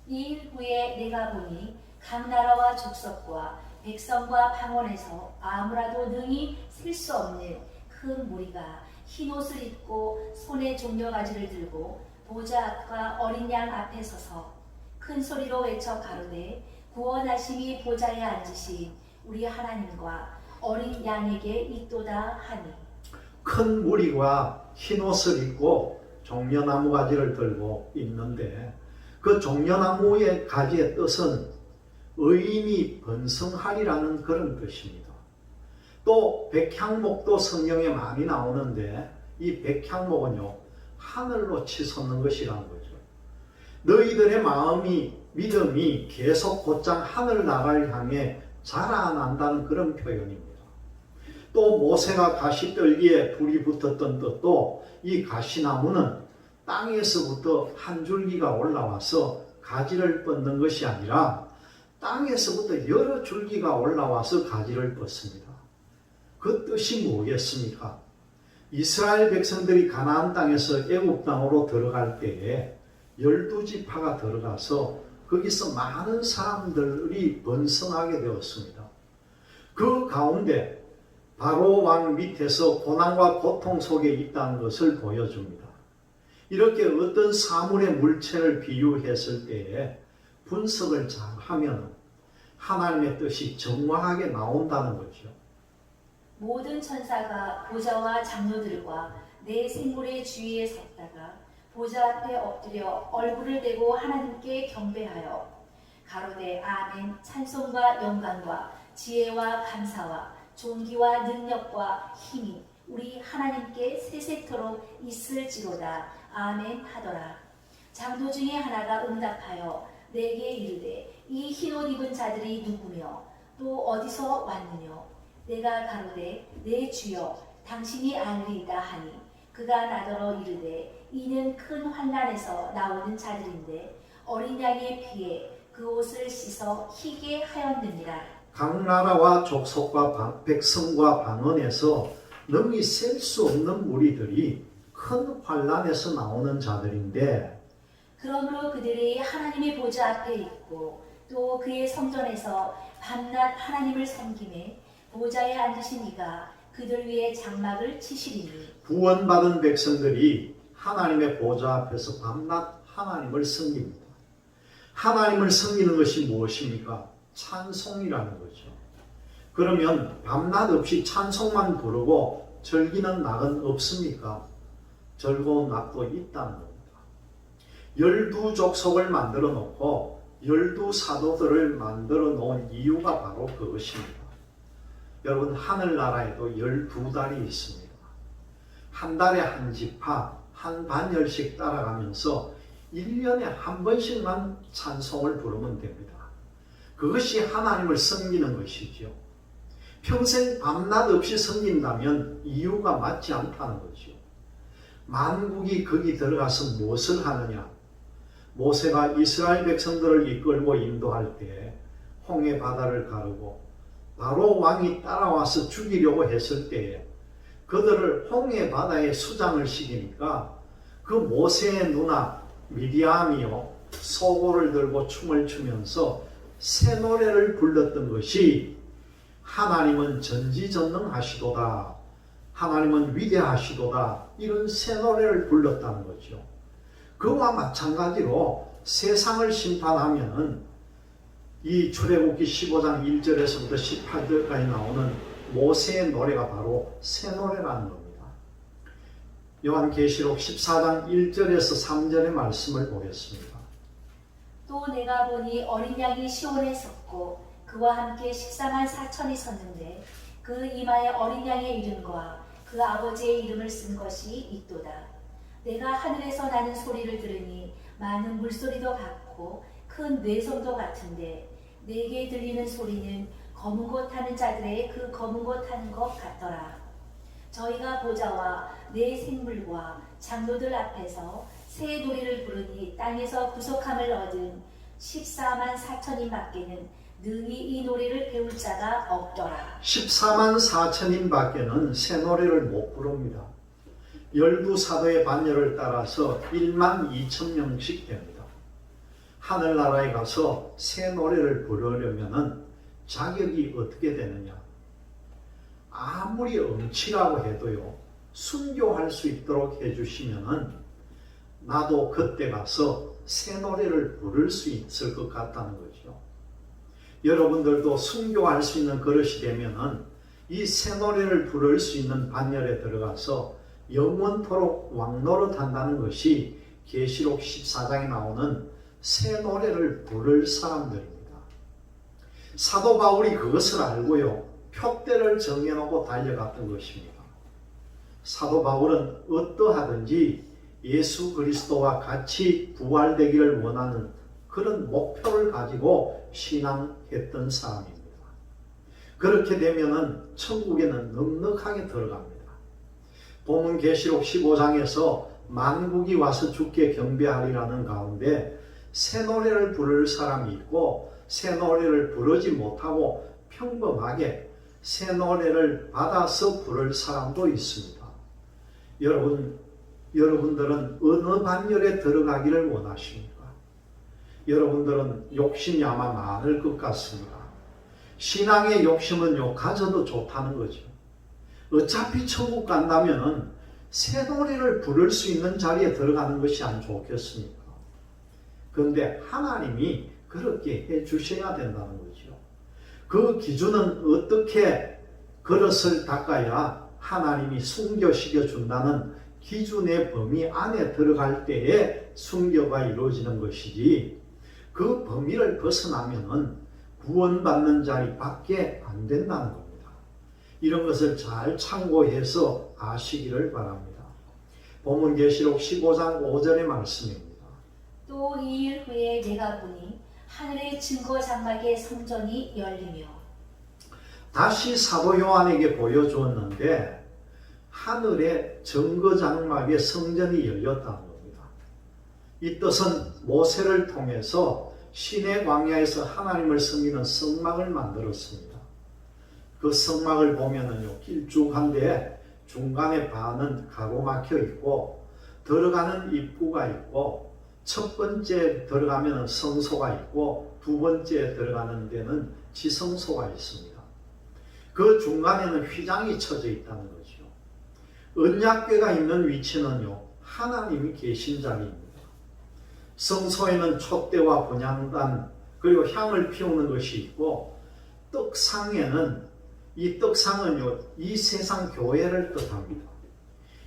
Speaker 2: 이일 후에 내가 보니 각 나라와 족속과 백성과 방언에서 아무라도 능히 셀 수 없는 큰 무리가 흰 옷을 입고 손에 종려가지를 들고 보좌 앞과 어린 양 앞에 서서 큰 소리로 외쳐 가로되 구원하심이 보좌에 앉으신 우리 하나님과 어린 양에게 있도다 하니.
Speaker 1: 큰 무리가 흰 옷을 입고 종려나무 가지를 들고 있는데 그 종려나무의 가지의 뜻은 의인이 번성하리라는 그런 뜻입니다. 또 백향목도 성경에 많이 나오는데 이 백향목은요 하늘로 치솟는 것이라는 거죠. 너희들의 믿음이 계속 곧장 하늘나라를 향해 자라난다는 그런 표현입니다. 또 모세가 가시떨기에 불이 붙었던 뜻도 이 가시나무는 땅에서부터 한 줄기가 올라와서 가지를 뻗는 것이 아니라 땅에서부터 여러 줄기가 올라와서 가지를 뻗습니다. 그 뜻이 뭐겠습니까? 이스라엘 백성들이 가나안 땅에서 애굽 땅으로 들어갈 때에 12지파가 들어가서 거기서 많은 사람들이 번성하게 되었습니다. 그 가운데 바로 왕 밑에서 고난과 고통 속에 있다는 것을 보여줍니다. 이렇게 어떤 사물의 물체를 비유했을 때에 분석을 잘 하면 하나님의 뜻이 정확하게 나온다는 거죠.
Speaker 2: 모든 천사가 보좌와 장로들과 내 생물의 주위에 섰다가 보좌 앞에 엎드려 얼굴을 대고 하나님께 경배하여 가로되 아멘. 찬송과 영광과 지혜와 감사와 존귀와 능력과 힘이 우리 하나님께 세세토록 있을지로다. 아멘 하더라. 장로 중에 하나가 응답하여 내게 이르되 이 흰옷 입은 자들이 누구며 또 어디서 왔느뇨. 내가 가로되 내 주여 당신이 알리이다 하니 그가 나더러 이르되 이는 큰 환난에서 나오는 자들인데 어린 양의 피에 그 옷을 씻어 희게 하였느니라.
Speaker 1: 각 나라와 족속과 백성과 방언에서 능히 셀 수 없는 무리들이 큰 환난에서 나오는 자들인데
Speaker 2: 그러므로 그들이 하나님의 보좌 앞에 있고 또 그의 성전에서 밤낮 하나님을 섬기매 보좌에 앉으신 이가 그들 위에 장막을 치시리니.
Speaker 1: 구원받은 백성들이 하나님의 보좌 앞에서 밤낮 하나님을 섬깁니다. 하나님을 섬기는 것이 무엇입니까? 찬송이라는 거죠. 그러면 밤낮 없이 찬송만 부르고 즐기는 낙은 없습니까? 즐거운 낙도 있다는 겁니다. 12족속을 만들어 놓고 12사도들을 만들어 놓은 이유가 바로 그것입니다. 여러분 하늘나라에도 12달이 있습니다. 한 달에 한 지파, 한 반열씩 따라가면서 1년에 한 번씩만 찬송을 부르면 됩니다. 그것이 하나님을 섬기는 것이죠. 평생 밤낮 없이 섬긴다면 이유가 맞지 않다는 거죠. 만국이 거기 들어가서 무엇을 하느냐? 모세가 이스라엘 백성들을 이끌고 인도할 때 홍해 바다를 가르고 바로 왕이 따라와서 죽이려고 했을 때에 그들을 홍해 바다에 수장을 시키니까 그 모세의 누나 미디암이요 소고를 들고 춤을 추면서 새 노래를 불렀던 것이 하나님은 전지전능하시도다, 하나님은 위대하시도다, 이런 새 노래를 불렀다는 거죠. 그와 마찬가지로 세상을 심판하면 이 출애굽기 15장 1절에서부터 18절까지 나오는 모세의 노래가 바로 새 노래라는 겁니다. 요한계시록 14장 1절에서 3절의 말씀을 보겠습니다.
Speaker 2: 또 내가 보니 어린 양이 시온에 섰고 그와 함께 14만 4천이 섰는데 그 이마에 어린 양의 이름과 그 아버지의 이름을 쓴 것이 있도다. 내가 하늘에서 나는 소리를 들으니 많은 물소리도 같고 큰 뇌성도 같은데 내게 들리는 소리는 검은 곳 타는 자들의 그 검은 곳 타는 것 같더라. 저희가 보좌와 내 생물과 장로들 앞에서 새 노래를 부르니 땅에서 구속함을 얻은 14만 4천인 밖에는 능히 이 노래를 배울 자가 없더라.
Speaker 1: 14만 4천인 밖에는 새 노래를 못 부릅니다. 12사도의 반열을 따라서 1만 2천 명씩 됩니다. 하늘나라에 가서 새 노래를 부르려면 자격이 어떻게 되느냐? 아무리 음치라고 해도요, 순교할 수 있도록 해주시면은 나도 그때 가서 새 노래를 부를 수 있을 것 같다는 거죠. 여러분들도 순교할 수 있는 그릇이 되면은 이 새 노래를 부를 수 있는 반열에 들어가서 영원토록 왕노릇한다는 것이 계시록 14장에 나오는 새 노래를 부를 사람들입니다. 사도 바울이 그것을 알고요, 표대를 정해놓고 달려갔던 것입니다. 사도 바울은 어떠하든지 예수 그리스도와 같이 부활되기를 원하는 그런 목표를 가지고 신앙했던 사람입니다. 그렇게 되면은 천국에는 넉넉하게 들어갑니다. 본문 계시록 15장에서 만국이 와서 주께 경배하리라는 가운데 새 노래를 부를 사람이 있고 새 노래를 부르지 못하고 평범하게 새 노래를 받아서 부를 사람도 있습니다. 여러분들은 어느 반열에 들어가기를 원하십니까? 여러분들은 욕심이 아마 많을 것 같습니다. 신앙의 욕심은요, 가져도 좋다는 거죠. 어차피 천국 간다면은 새 노래를 부를 수 있는 자리에 들어가는 것이 안 좋겠습니까? 그런데 하나님이 그렇게 해 주셔야 된다는 거죠. 그 기준은 어떻게 그릇을 닦아야 하나님이 순교시켜 준다는 기준의 범위 안에 들어갈 때에 순교가 이루어지는 것이지, 그 범위를 벗어나면은 구원받는 자리밖에 안 된다는 겁니다. 이런 것을 잘 참고해서 아시기를 바랍니다. 본문 계시록 15장 5절의 말씀입니다.
Speaker 2: 또 2일 후에 내가 보니 하늘의 증거 장막의 성전이 열리며.
Speaker 1: 다시 사도 요한에게 보여주었는데 하늘의 증거 장막의 성전이 열렸다는 겁니다. 이 뜻은 모세를 통해서 시내 광야에서 하나님을 섬기는 성막을 만들었습니다. 그 성막을 보면은요, 길쭉한데 중간에 반은 가로막혀 있고 들어가는 입구가 있고 첫 번째 들어가면 성소가 있고 두 번째 들어가는 데는 지성소가 있습니다. 그 중간에는 휘장이 쳐져 있다는 거죠. 언약궤가 있는 위치는요, 하나님이 계신 자리입니다. 성소에는 촛대와 분향단 그리고 향을 피우는 것이 있고, 떡상에는 이 떡상은요, 이 세상 교회를 뜻합니다.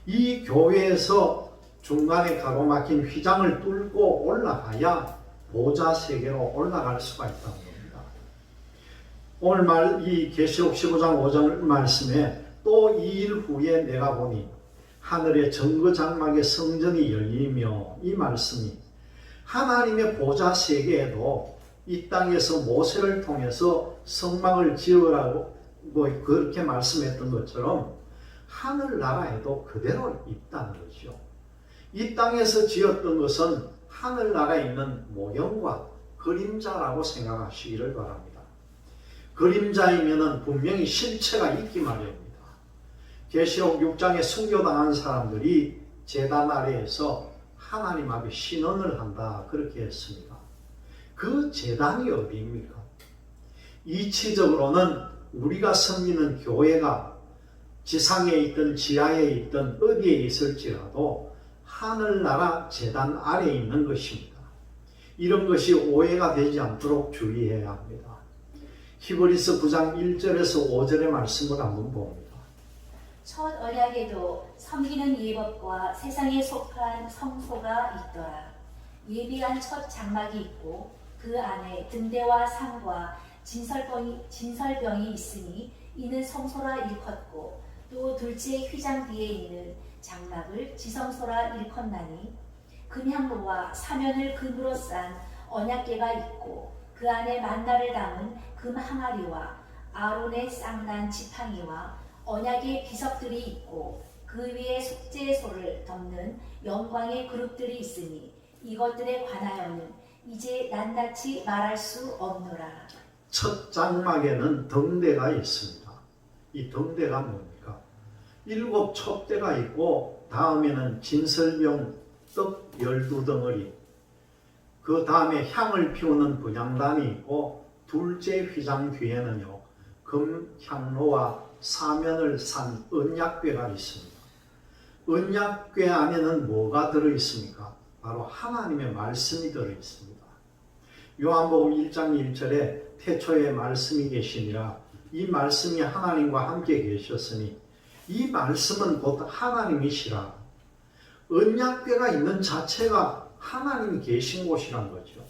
Speaker 1: 이 교회에서 중간에 가로막힌 휘장을 뚫고 올라가야 보좌 세계로 올라갈 수가 있다는 겁니다. 오늘 이 계시록 15장 5절 말씀에 또 2일 후에 내가 보니 하늘의 증거 장막의 성전이 열리며, 이 말씀이 하나님의 보좌 세계에도 이 땅에서 모세를 통해서 성막을 지으라고 그렇게 말씀했던 것처럼 하늘나라에도 그대로 있다는 거죠. 이 땅에서 지었던 것은 하늘나라에 있는 모형과 그림자라고 생각하시기를 바랍니다. 그림자이면은 분명히 실체가 있기 마련입니다. 계시록 6장에 순교당한 사람들이 제단 아래에서 하나님 앞에 신언을 한다, 그렇게 했습니다. 그 제단이 어디입니까? 이치적으로는 우리가 섬기는 교회가 지상에 있든 지하에 있든 어디에 있을지라도 하늘나라 제단 아래에 있는 것입니다. 이런 것이 오해가 되지 않도록 주의해야 합니다. 히브리서 9장 1절에서 5절의 말씀을 한번 봅니다.
Speaker 2: 첫 언약에도 섬기는 예법과 세상에 속한 성소가 있더라. 예비한 첫 장막이 있고 그 안에 등대와 상과 진설병이 있으니 이는 성소라 일컫고, 또 둘째 휘장 뒤에 있는 장막을 지성소라 일컫나니 금향로와 사면을 금으로 싼 언약궤가 있고 그 안에 만나를 담은 금 항아리와 아론의 쌍난 지팡이와 언약의 비석들이 있고 그 위에 속죄소를 덮는 영광의 그룹들이 있으니 이것들에 관하여는 이제 낱낱이 말할 수 없노라.
Speaker 1: 첫 장막에는 등대가 있습니다. 이 등대가 뭡니까? 7 촛대가 있고 다음에는 진설병 떡 12덩어리, 그 다음에 향을 피우는 분향단이 있고 둘째 휘장 뒤에는요, 금향로와 사면을 산 언약궤가 있습니다. 언약궤 안에는 뭐가 들어있습니까? 바로 하나님의 말씀이 들어 있습니다. 요한복음 1장 1절에 태초에 말씀이 계시니라. 이 말씀이 하나님과 함께 계셨으니 이 말씀은 곧 하나님이시라. 언약궤가 있는 자체가 하나님이 계신 곳이란 거죠.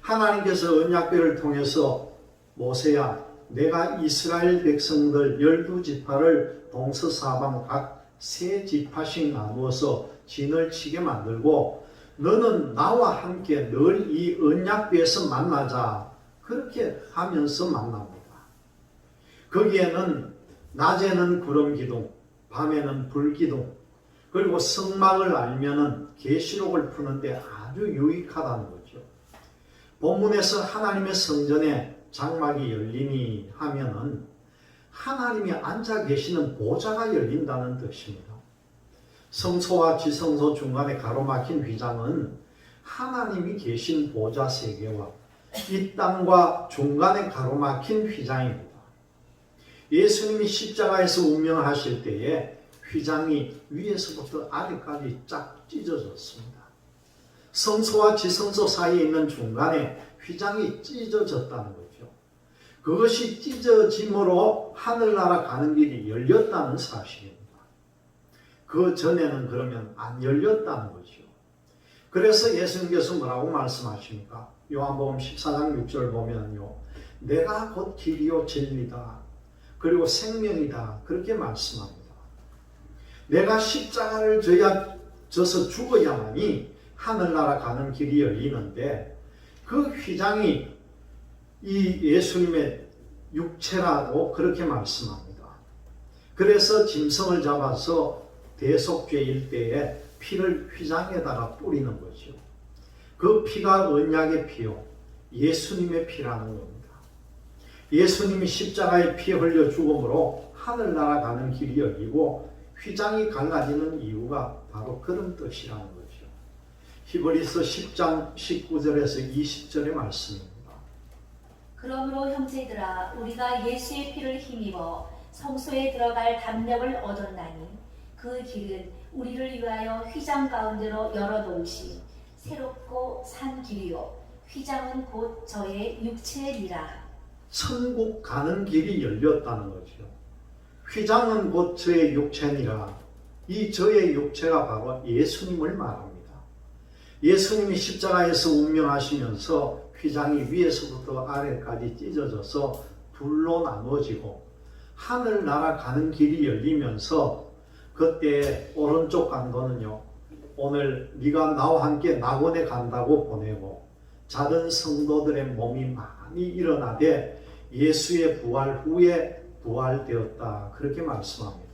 Speaker 1: 하나님께서 언약궤를 통해서 모세야 내가 이스라엘 백성들 12지파를 동서사방 각 3지파씩 나누어서 진을 치게 만들고 너는 나와 함께 늘 이 언약궤에서 만나자. 그렇게 하면서 만납니다. 거기에는 낮에는 구름 기둥, 밤에는 불 기둥, 그리고 성막을 알면은 계시록을 푸는데 아주 유익하다는 거죠. 본문에서 하나님의 성전에 장막이 열리니 하면은 하나님이 앉아 계시는 보좌가 열린다는 뜻입니다. 성소와 지성소 중간에 가로막힌 휘장은 하나님이 계신 보좌 세계와 이 땅과 중간에 가로막힌 휘장입니다. 예수님이 십자가에서 운명하실 때에 휘장이 위에서부터 아래까지 쫙 찢어졌습니다. 성소와 지성소 사이에 있는 중간에 휘장이 찢어졌다는 거죠. 그것이 찢어짐으로 하늘나라 가는 길이 열렸다는 사실입니다. 그 전에는 그러면 안 열렸다는 거죠. 그래서 예수님께서 뭐라고 말씀하십니까? 요한복음 14장 6절 보면요. 내가 곧 길이요 진리다. 그리고 생명이다. 그렇게 말씀합니다. 내가 십자가를 져서 죽어야만이 하늘나라 가는 길이 열리는데 그 휘장이 이 예수님의 육체라고 그렇게 말씀합니다. 그래서 짐승을 잡아서 대속죄 일대에 피를 휘장에다가 뿌리는 거죠. 그 피가 언약의 피요 예수님의 피라는 겁니다. 예수님이 십자가에 피 흘려 죽음으로 하늘나라 가는 길이 열리고 휘장이 갈라지는 이유가 바로 그런 뜻이라는 거죠. 히브리서 10장 19절에서 20절의 말씀입니다.
Speaker 2: 그러므로 형제들아 우리가 예수의 피를 힘입어 성소에 들어갈 담력을 얻었나니 그 길은 우리를 위하여 휘장 가운데로 열어놓으신 새롭고 산 길이요 휘장은 곧 저의 육체니라.
Speaker 1: 천국 가는 길이 열렸다는 거죠. 휘장은 곧 저의 육체니라. 이 저의 육체가 바로 예수님을 말합니다. 예수님이 십자가에서 운명하시면서 휘장이 위에서부터 아래까지 찢어져서 둘로 나누어지고 하늘나라 가는 길이 열리면서 그때 오른쪽 강도는요. 오늘 네가 나와 함께 낙원에 간다고 보내고 자던 성도들의 몸이 많이 일어나되 예수의 부활 후에 부활되었다. 그렇게 말씀합니다.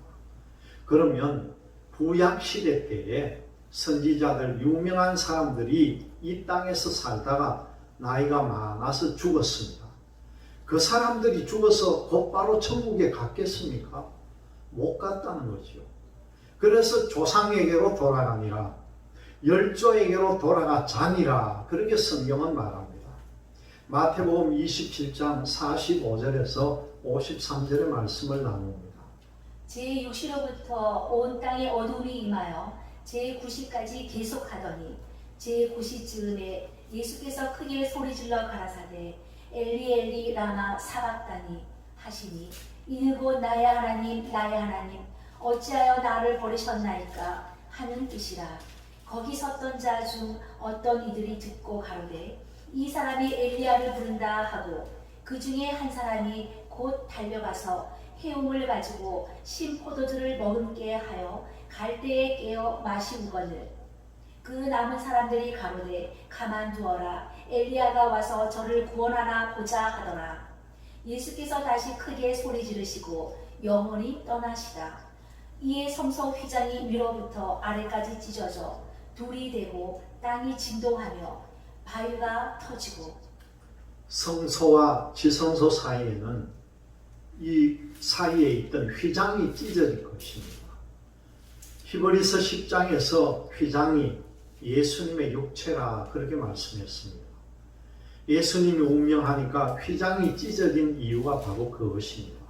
Speaker 1: 그러면 구약시대 때에 선지자들 유명한 사람들이 이 땅에서 살다가 나이가 많아서 죽었습니다. 그 사람들이 죽어서 곧바로 천국에 갔겠습니까? 못 갔다는 거죠. 그래서 조상에게로 돌아가니라 열조에게로 돌아가자니라 그렇게 성경은 말합니다. 마태복음 27장 45절에서 53절의 말씀을 나눕니다.
Speaker 2: 제6시로부터 온 땅에 어둠이 임하여 제9시까지 계속하더니 제9시 즈음에 예수께서 크게 소리질러 가라사대 엘리 엘리 라마 사박다니 하시니 이는 곧 나의 하나님 나의 하나님 어찌하여 나를 버리셨나이까 하는 뜻이라. 거기 섰던 자 중 어떤 이들이 듣고 가로되 이 사람이 엘리야를 부른다 하고 그 중에 한 사람이 곧 달려가서 해움을 가지고 신 포도주를 머금게 하여 갈대에 깨어 마시우거늘 그 남은 사람들이 가로되 가만두어라 엘리야가 와서 저를 구원하나 보자 하더라. 예수께서 다시 크게 소리 지르시고 영원히 떠나시다. 이에 성소 휘장이 위로부터 아래까지 찢어져 둘이 되고 땅이 진동하며 바위가 터지고
Speaker 1: 성소와 지성소 사이에는 이 사이에 있던 휘장이 찢어질 것입니다. 히브리서 10장에서 휘장이 예수님의 육체라 그렇게 말씀했습니다. 예수님이 운명하니까 휘장이 찢어진 이유가 바로 그것입니다.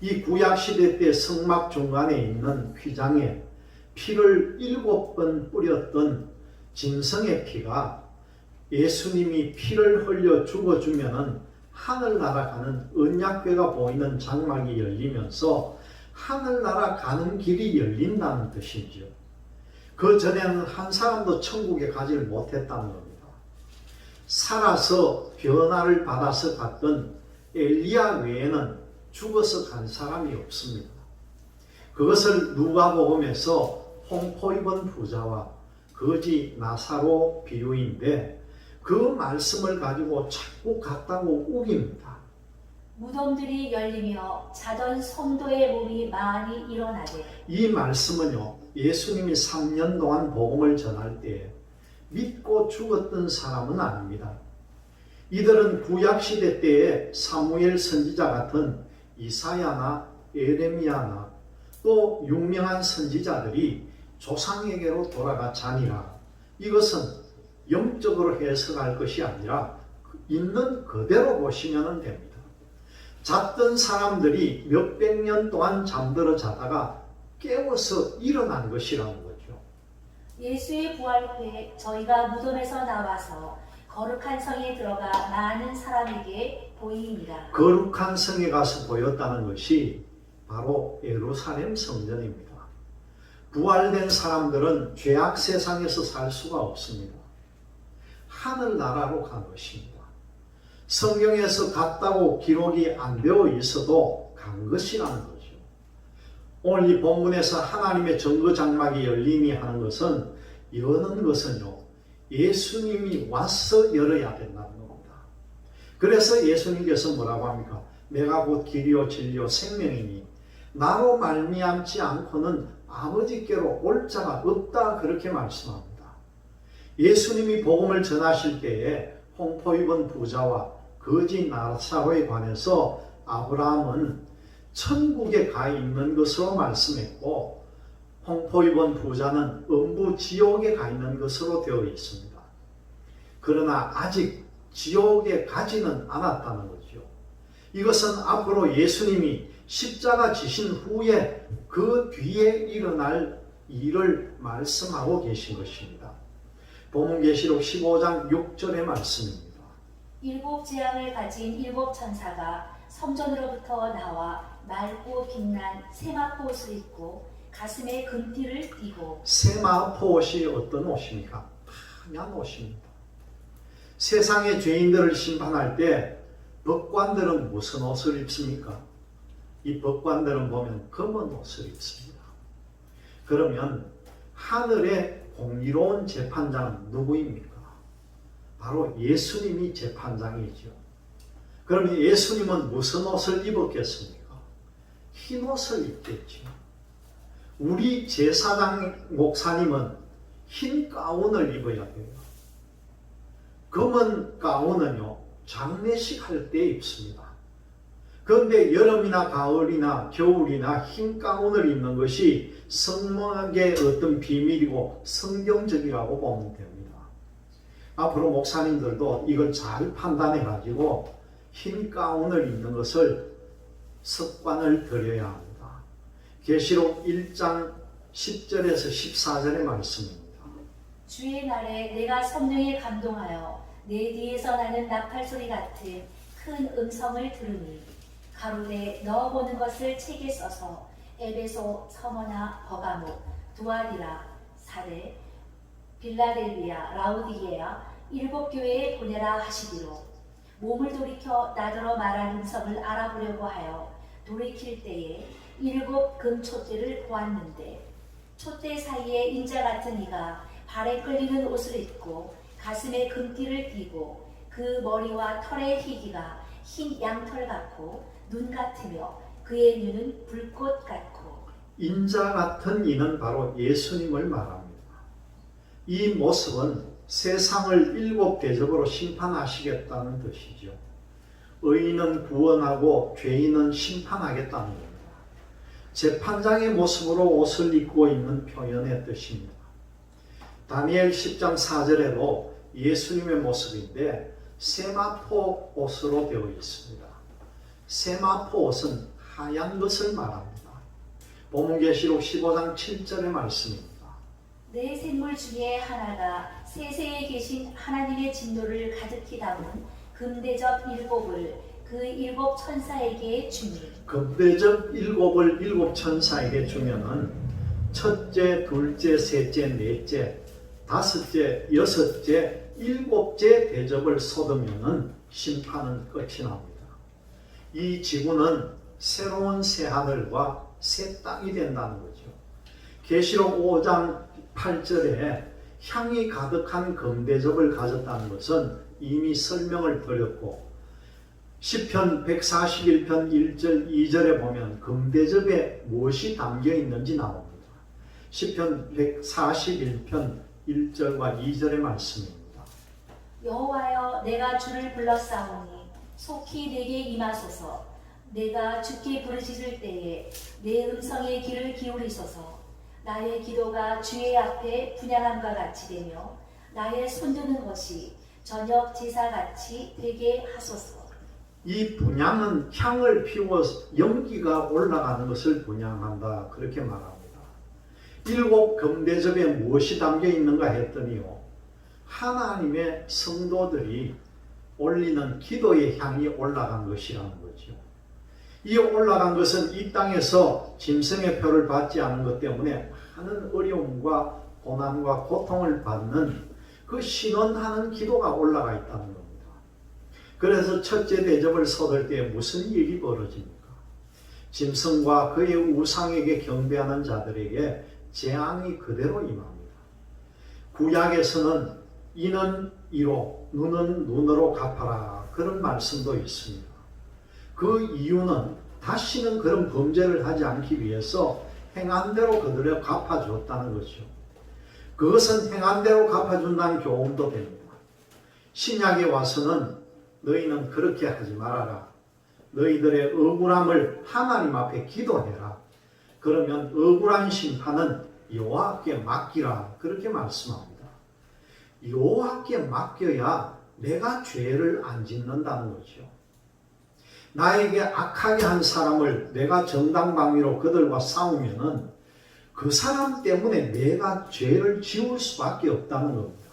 Speaker 1: 이 구약시대 때 성막 중간에 있는 휘장에 피를 7번 뿌렸던 짐승의 피가 예수님이 피를 흘려 죽어주면은 하늘나라 가는 언약궤가 보이는 장막이 열리면서 하늘나라 가는 길이 열린다는 뜻이죠. 그 전에는 한 사람도 천국에 가지를 못했다는 겁니다. 살아서 변화를 받아서 갔던 엘리야 외에는 죽어서 간 사람이 없습니다. 그것을 누가복음에서 홍포 입은 부자와 거지 나사로 비유인데 그 말씀을 가지고 자꾸 같다고 우깁니다.
Speaker 2: 무덤들이 열리며 자던 성도의 몸이 많이 일어나되.
Speaker 1: 이 말씀은요, 예수님이 3년 동안 복음을 전할 때 믿고 죽었던 사람은 아닙니다. 이들은 구약시대 때의 사무엘 선지자 같은 이사야나 에레미야나 또 유명한 선지자들이 조상에게로 돌아가 자니라. 이것은 영적으로 해석할 것이 아니라 있는 그대로 보시면 됩니다. 잤던 사람들이 몇백 년 동안 잠들어 자다가 깨워서 일어난 것이라는 거죠.
Speaker 2: 예수의 부활 후에 저희가 무덤에서 나와서 거룩한 성에 들어가 많은 사람에게 보이니라.
Speaker 1: 거룩한 성에 가서 보였다는 것이 바로 예루살렘 성전입니다. 부활된 사람들은 죄악 세상에서 살 수가 없습니다. 하늘나라로 간 것입니다. 성경에서 갔다고 기록이 안 되어 있어도 간 것이라는 거죠. 오늘 이 본문에서 하나님의 정거장막이 열림이 하는 것은 여는 것은요, 예수님이 와서 열어야 된다는 겁니다. 그래서 예수님께서 뭐라고 합니까? 내가 곧 길이요 진리요 생명이니 나로 말미암지 않고는 아버지께로 올 자가 없다, 그렇게 말씀합니다. 예수님이 복음을 전하실 때에 홍포 입은 부자와 거지 나사로에 관해서 아브라함은 천국에 가 있는 것으로 말씀했고, 홍포 입은 부자는 음부 지옥에 가 있는 것으로 되어 있습니다. 그러나 아직 지옥에 가지는 않았다는 거죠. 이것은 앞으로 예수님이 십자가 지신 후에 그 뒤에 일어날 일을 말씀하고 계신 것입니다. 본문계시록 15장 6절의 말씀입니다.
Speaker 2: 일곱 재앙을 가진 일곱 천사가 성전으로부터 나와 맑고 빛난 세마포 옷을 입고 가슴에 금띠를 띠고.
Speaker 1: 세마포 옷이 어떤 옷입니까? 하얀 옷입니다. 세상의 죄인들을 심판할 때 법관들은 무슨 옷을 입습니까? 이 법관들은 보면 검은 옷을 입습니다. 그러면 하늘의 공의로운 재판장은 누구입니까? 바로 예수님이 재판장이죠. 그러면 예수님은 무슨 옷을 입었겠습니까? 흰 옷을 입겠죠. 우리 제사장 목사님은 흰 가운을 입어야 돼요. 검은 가운은요, 장례식 할 때 입습니다. 그런데 여름이나 가을이나 겨울이나 흰 가운을 입는 것이 성막의 어떤 비밀이고 성경적이라고 보면 됩니다. 앞으로 목사님들도 이걸 잘 판단해 가지고 흰 가운을 입는 것을 습관을 들여야 합니다. 계시록 1장 10절에서 14절의 말씀입니다.
Speaker 2: 주의 날에 내가 성령에 감동하여 내 뒤에서 나는 나팔 소리 같은 큰 음성을 들으니 가로되 너 보는 것을 책에 써서 에베소, 서머나, 버가모, 두아디라, 사데, 빌라델비아, 라우디게아 일곱 교회에 보내라 하시기로 몸을 돌이켜 나더러 말한 음성을 알아보려고 하여 돌이킬 때에 일곱 금촛대를 보았는데 촛대 사이에 인자 같은 이가 발에 끌리는 옷을 입고 가슴에 금띠를 띠고 그 머리와 털의 희기가 흰 양털 같고 눈 같으며 그의 눈은 불꽃 같고.
Speaker 1: 인자 같은 이는 바로 예수님을 말합니다. 이 모습은 세상을 일곱 대접으로 심판하시겠다는 뜻이죠. 의인은 구원하고 죄인은 심판하겠다는 겁니다. 재판장의 모습으로 옷을 입고 있는 표현의 뜻입니다. 다니엘 10장 4절에도 예수님의 모습인데 세마포 옷으로 되어 있습니다. 세마포 옷은 하얀 것을 말합니다. 본문계시록 15장 7절의 말씀입니다.
Speaker 2: 내 샘물 중에 하나가 세세에 계신 하나님의 진노를 가득히 담은 금대접 7을 그 7 천사에게 주니
Speaker 1: 금대접 7을 7 천사에게 주면은 첫째, 둘째, 셋째, 넷째, 다섯째, 여섯째, 7째 대접을 쏟으면은 심판은 끝이 납니다. 이 지구는 새로운 새 하늘과 새 땅이 된다는 거죠. 계시록 5장 8절에 향이 가득한 금대접을 가졌다는 것은 이미 설명을 드렸고, 시편 141편 1절 2절에 보면 금대접에 무엇이 담겨 있는지 나옵니다. 시편 141편 1절과 2절의 말씀입니다.
Speaker 2: 여호와여 내가 주를 불렀사오니 속히 내게 임하소서. 내가 주께 부르짖을 때에 내 음성에 귀를 기울이소서. 나의 기도가 주의 앞에 분향함과 같이 되며 나의 손드는 것이 저녁 제사같이 되게 하소서.
Speaker 1: 이 분향은 향을 피워 연기가 올라가는 것을 분향한다, 그렇게 말합니다. 7 금대접에 무엇이 담겨 있는가 했더니요, 하나님의 성도들이 올리는 기도의 향이 올라간 것이라는 거죠. 이 올라간 것은 이 땅에서 짐승의 표를 받지 않은 것 때문에 많은 어려움과 고난과 고통을 받는 그 신원하는 기도가 올라가 있다는 겁니다. 그래서 첫째 대접을 쏟을 때 무슨 일이 벌어집니까? 짐승과 그의 우상에게 경배하는 자들에게 재앙이 그대로 임합니다. 구약에서는 이는 이로 눈은 눈으로 갚아라, 그런 말씀도 있습니다. 그 이유는 다시는 그런 범죄를 하지 않기 위해서 행한 대로 그들을 갚아줬다는 거죠. 그것은 행한 대로 갚아준다는 교훈도 됩니다. 신약에 와서는 너희는 그렇게 하지 말아라. 너희들의 억울함을 하나님 앞에 기도해라. 그러면 억울한 심판은 여호와께 맡기라, 그렇게 말씀합니다. 여호와께 맡겨야 내가 죄를 안 짓는다는 거죠. 나에게 악하게 한 사람을 내가 정당방위로 그들과 싸우면은 그 사람 때문에 내가 죄를 지을 수밖에 없다는 겁니다.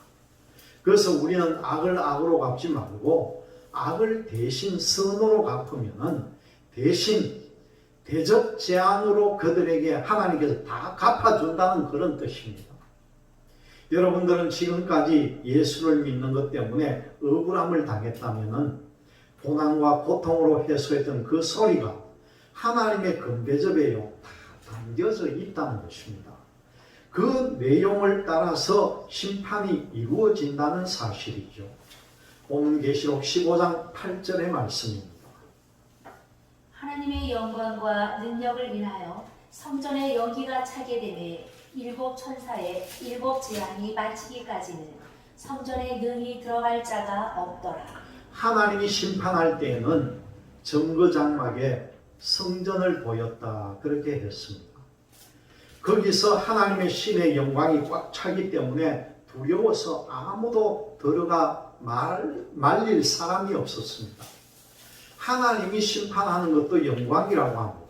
Speaker 1: 그래서 우리는 악을 악으로 갚지 말고 악을 대신 선으로 갚으면은 대신 대접 제한으로 그들에게 하나님께서 다 갚아준다는 그런 뜻입니다. 여러분들은 지금까지 예수를 믿는 것 때문에 억울함을 당했다면은 고난과 고통으로 해소했던 그 소리가 하나님의 금대접에요 다 담겨져 있다는 것입니다. 그 내용을 따라서 심판이 이루어진다는 사실이죠. 오늘 계시록 15장 8절의 말씀입니다.
Speaker 2: 하나님의 영광과 능력을 인하여 성전의 연기가 차게 되매 7 천사의 7 재앙이 마치기까지는 성전에 능히 들어갈 자가 없더라.
Speaker 1: 하나님이 심판할 때에는 정거장막에 성전을 보였다, 그렇게 했습니다. 거기서 하나님의 신의 영광이 꽉 차기 때문에 두려워서 아무도 들어가 말릴 사람이 없었습니다. 하나님이 심판하는 것도 영광이라고 합니다.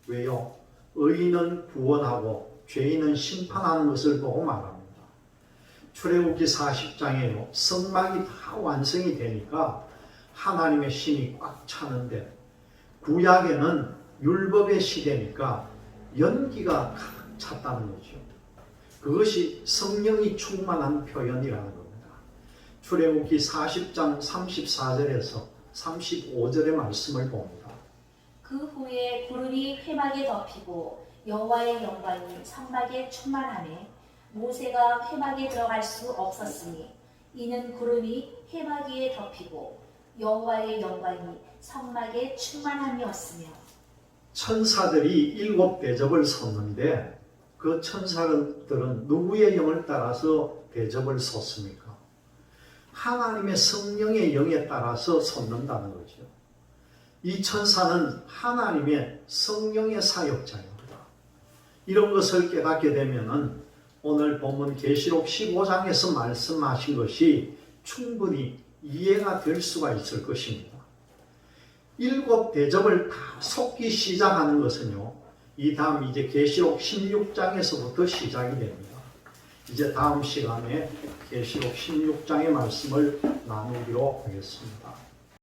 Speaker 1: 왜요? 의인은 구원하고 죄인은 심판하는 것을 보고 말합니다. 출애굽기 40장에요 성막이 다 완성이 되니까 하나님의 신이 꽉 차는데, 구약에는 율법의 시대니까 연기가 가득 찼다는 거죠. 그것이 성령이 충만한 표현이라는 겁니다. 출애굽기 40장 34절에서 35절의 말씀을 봅니다.
Speaker 2: 그 후에 구름이 회막에 덮이고 여호와의 영광이 성막에 충만하매 모세가 회막에 들어갈 수 없었으니 이는 구름이 회막 위에 덮이고 여호와의 영광이 성막에 충만함이었으며.
Speaker 1: 천사들이 7 대접을 섰는데 그 천사들은 누구의 영을 따라서 대접을 섰습니까? 하나님의 성령의 영에 따라서 섰는다는 거죠. 이 천사는 하나님의 성령의 사역자입니다. 이런 것을 깨닫게 되면은 오늘 본문 계시록 15장에서 말씀하신 것이 충분히 이해가 될 수가 있을 것입니다. 7 대접을 다 쏟기 시작하는 것은요, 이 다음 이제 계시록 16장에서부터 시작이 됩니다. 이제 다음 시간에 계시록 16장의 말씀을 나누기로 하겠습니다.